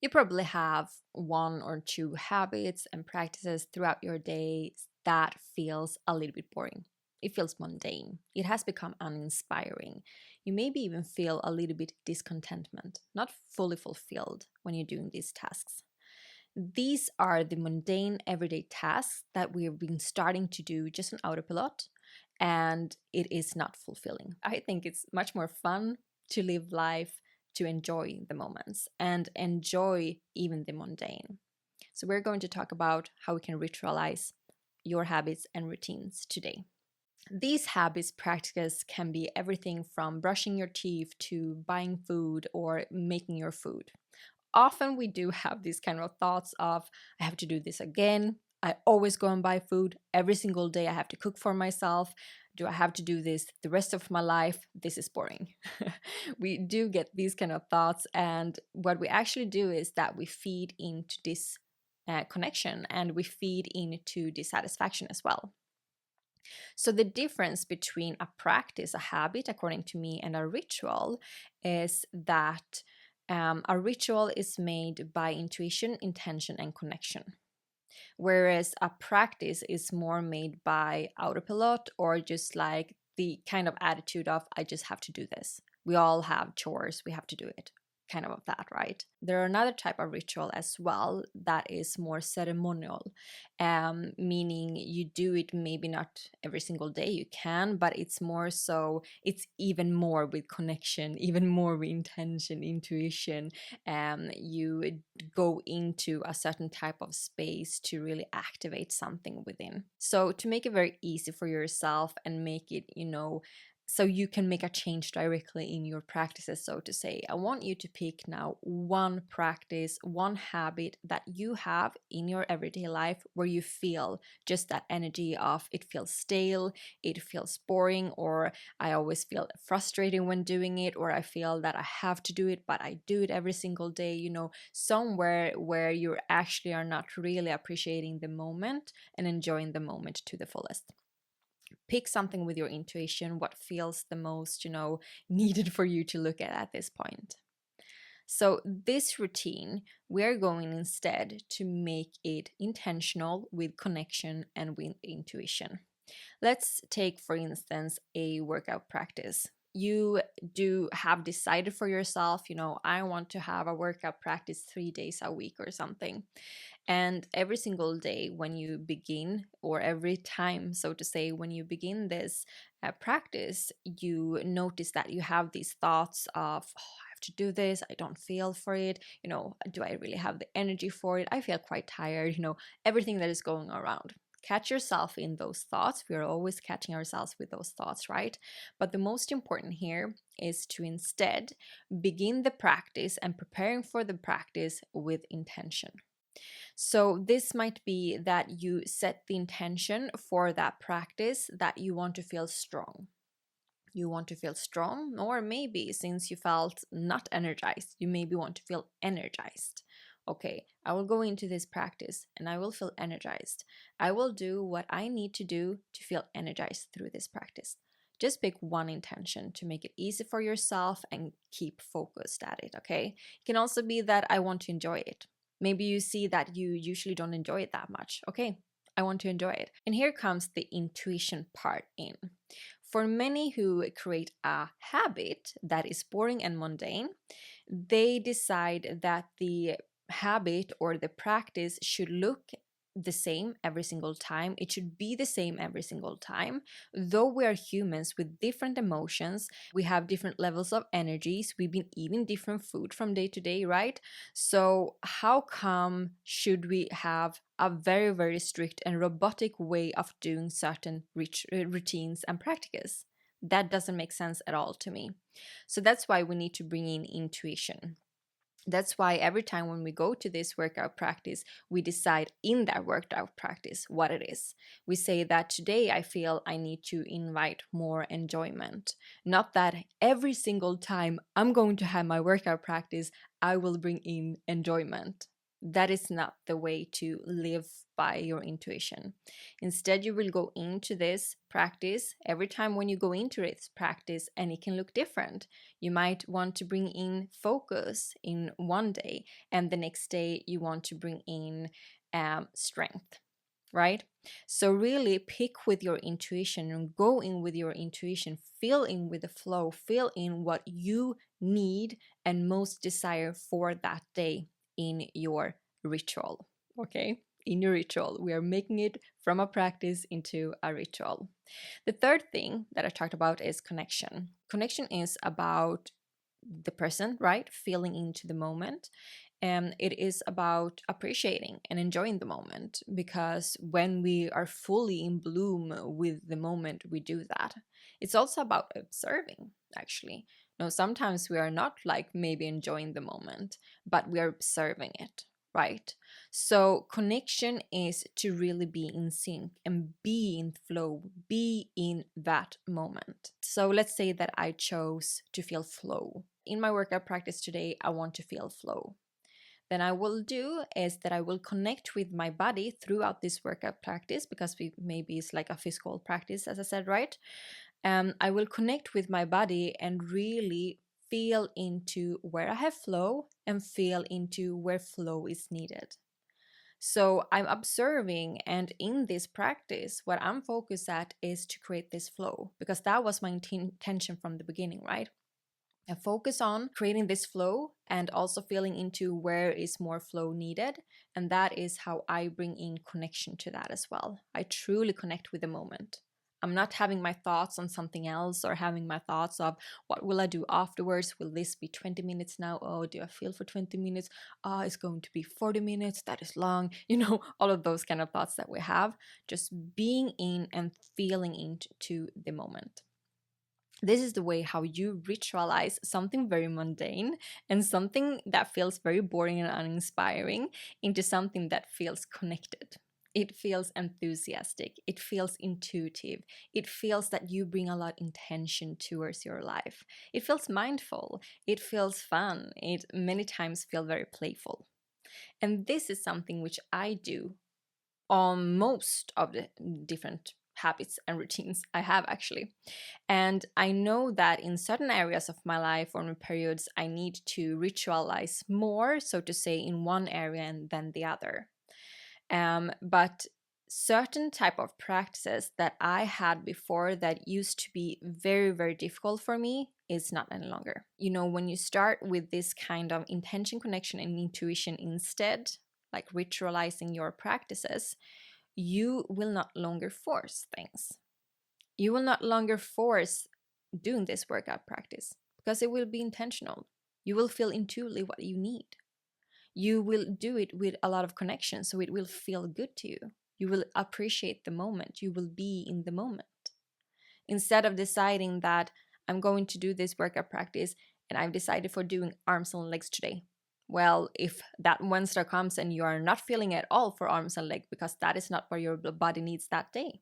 You probably have one or two habits and practices throughout your day that feels a little bit boring. It feels mundane. It has become uninspiring. You maybe even feel a little bit discontentment, not fully fulfilled when you're doing these tasks. These are the mundane everyday tasks that we've been starting to do just on autopilot, and it is not fulfilling. I think it's much more fun to live life, to enjoy the moments and enjoy even the mundane. So, we're going to talk about how we can ritualize your habits and routines today. These habits practices can be everything from brushing your teeth to buying food or making your food. Often we do have these kind of thoughts of, I have to do this again. I always go and buy food. Every single day I have to cook for myself. Do I have to do this the rest of my life? This is boring. We do get these kind of thoughts. And what we actually do is that we feed into this connection and we feed into dissatisfaction as well. So, the difference between a practice, a habit, according to me, and a ritual is that a ritual is made by intuition, intention, and connection, whereas a practice is more made by autopilot or just like the kind of attitude of, I just have to do this. We all have chores, we have to do it. Kind of that, right? There are another type of ritual as well that is more ceremonial, meaning you do it maybe not every single day, you can, but it's more so, it's even more with connection, even more with intention, intuition. You go into a certain type of space to really activate something within. So to make it very easy for yourself and make it, so you can make a change directly in your practices, so to say, I want you to pick now one practice, one habit that you have in your everyday life where you feel just that energy of it feels stale, it feels boring, or I always feel frustrated when doing it, or I feel that I have to do it, but I do it every single day, somewhere where you actually are not really appreciating the moment and enjoying the moment to the fullest. Pick something with your intuition, what feels the most, needed for you to look at this point. So this routine, we're going instead to make it intentional with connection and with intuition. Let's take, for instance, a workout practice. You do have decided for yourself, I want to have a workout practice 3 days a week or something. And every single day when you begin, or every time, so to say, when you begin this practice, you notice that you have these thoughts of, oh, I have to do this, I don't feel for it, do I really have the energy for it? I feel quite tired, everything that is going around. Catch yourself in those thoughts. We are always catching ourselves with those thoughts, right? But the most important here is to instead begin the practice and preparing for the practice with intention. So, this might be that you set the intention for that practice that you want to feel strong. You want to feel strong, or maybe since you felt not energized, you maybe want to feel energized. Okay, I will go into this practice and I will feel energized. I will do what I need to do to feel energized through this practice. Just pick one intention to make it easy for yourself and keep focused at it, okay? It can also be that I want to enjoy it. Maybe you see that you usually don't enjoy it that much. Okay, I want to enjoy it. And here comes the intuition part in. For many who create a habit that is boring and mundane, they decide that the habit or the practice should look the same every single time. It should be the same every single time. Though we are humans with different emotions, we have different levels of energies, we've been eating different food from day to day, right? So, how come should we have a very, very strict and robotic way of doing certain routines and practices? That doesn't make sense at all to me. So, that's why we need to bring in intuition. That's why every time when we go to this workout practice, we decide in that workout practice what it is. We say that today I feel I need to invite more enjoyment. Not that every single time I'm going to have my workout practice, I will bring in enjoyment. That is not the way to live by your intuition. Instead, you will go into this practice every time when you go into this practice, and it can look different. You might want to bring in focus in one day, and the next day you want to bring in strength, right? So really pick with your intuition and go in with your intuition, feel in with the flow, feel in what you need and most desire for that day in your ritual. Okay, in your ritual, we are making it from a practice into a ritual. The third thing that I talked about is connection. Connection is about the present, right? Feeling into the moment. And it is about appreciating and enjoying the moment, because when we are fully in bloom with the moment, we do that. It's also about observing, actually. No, sometimes we are not like maybe enjoying the moment, but we are observing it, right? So connection is to really be in sync and be in flow, be in that moment. So let's say that I chose to feel flow. In my workout practice today, I want to feel flow. Then I will do is that I will connect with my body throughout this workout practice, because maybe it's like a physical practice, as I said, right? I will connect with my body and really feel into where I have flow and feel into where flow is needed. So I'm observing, and in this practice, what I'm focused at is to create this flow, because that was my intention from the beginning, right? I focus on creating this flow and also feeling into where is more flow needed. And that is how I bring in connection to that as well. I truly connect with the moment. I'm not having my thoughts on something else, or having my thoughts of what will I do afterwards? Will this be 20 minutes now? Oh, do I feel for 20 minutes? Oh, it's going to be 40 minutes. That is long. All of those kind of thoughts that we have. Just being in and feeling into the moment. This is the way how you ritualize something very mundane and something that feels very boring and uninspiring into something that feels connected. It feels enthusiastic. It feels intuitive. It feels that you bring a lot of intention towards your life. It feels mindful. It feels fun. It many times feels very playful. And this is something which I do on most of the different habits and routines I have, actually. And I know that in certain areas of my life or in periods, I need to ritualize more, so to say, in one area than the other. But certain type of practices that I had before that used to be very, very difficult for me is not any longer. When you start with this kind of intention, connection, and intuition instead, like ritualizing your practices, you will not longer force things. You will not longer force doing this workout practice, because it will be intentional. You will feel intuitively what you need. You will do it with a lot of connection, so it will feel good to you. You will appreciate the moment. You will be in the moment. Instead of deciding that I'm going to do this workout practice and I've decided for doing arms and legs today. Well, if that Wednesday comes and you are not feeling at all for arms and legs because that is not what your body needs that day,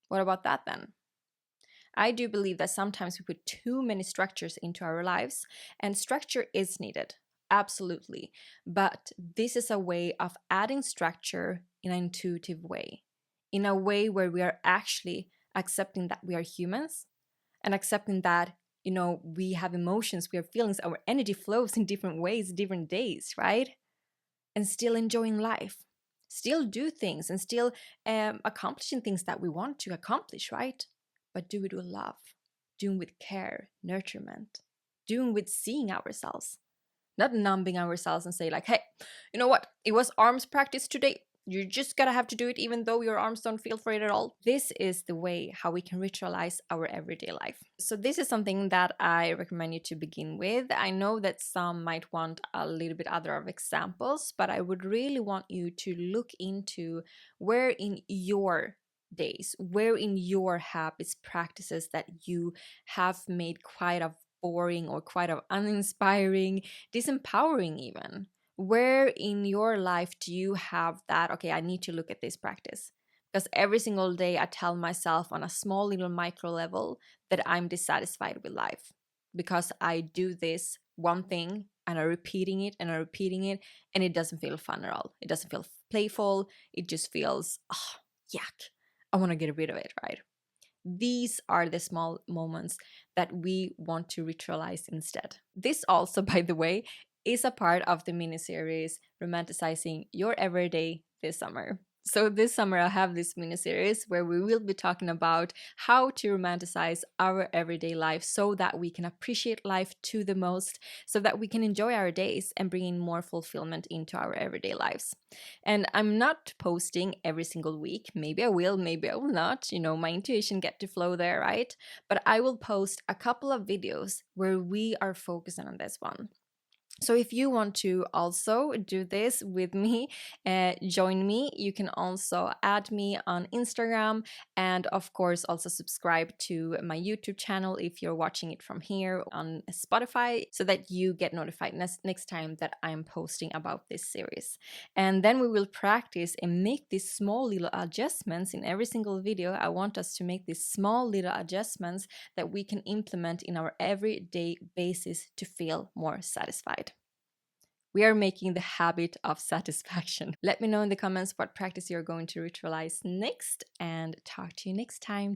what about that then? I do believe that sometimes we put too many structures into our lives, and structure is needed, absolutely. But this is a way of adding structure in an intuitive way, in a way where we are actually accepting that we are humans and accepting that, we have emotions, we have feelings, our energy flows in different ways, different days, right? And still enjoying life, still do things and still accomplishing things that we want to accomplish, right? But do it with love, doing with care, nurturement, doing with seeing ourselves, not numbing ourselves and say like, hey, you know what? It was arms practice today. You just gotta have to do it even though your arms don't feel for it at all. This is the way how we can ritualize our everyday life. So this is something that I recommend you to begin with. I know that some might want a little bit other of examples, but I would really want you to look into where in your days, where in your habits, practices that you have made quite a boring or quite a uninspiring, disempowering even. Where in your life do you have that, okay, I need to look at this practice? Because every single day I tell myself on a small little micro level that I'm dissatisfied with life because I do this one thing and are repeating it and are repeating it, and it doesn't feel fun at all. It doesn't feel playful. It just feels, oh, yuck. I want to get rid of it, right? These are the small moments that we want to ritualize instead. This also, by the way, is a part of the mini series Romanticizing Your Everyday this summer. So this summer I have this mini series where we will be talking about how to romanticize our everyday life so that we can appreciate life to the most, so that we can enjoy our days and bring in more fulfillment into our everyday lives. And I'm not posting every single week. Maybe I will, maybe I will not. You know, my intuition get to flow there, right? But I will post a couple of videos where we are focusing on this one. So if you want to also do this with me, join me. You can also add me on Instagram, and of course also subscribe to my YouTube channel if you're watching it from here on Spotify, so that you get notified next time that I'm posting about this series. And then we will practice and make these small little adjustments in every single video. I want us to make these small little adjustments that we can implement in our everyday basis to feel more satisfied. We are making the habit of satisfaction. Let me know in the comments what practice you're going to ritualize next, and talk to you next time.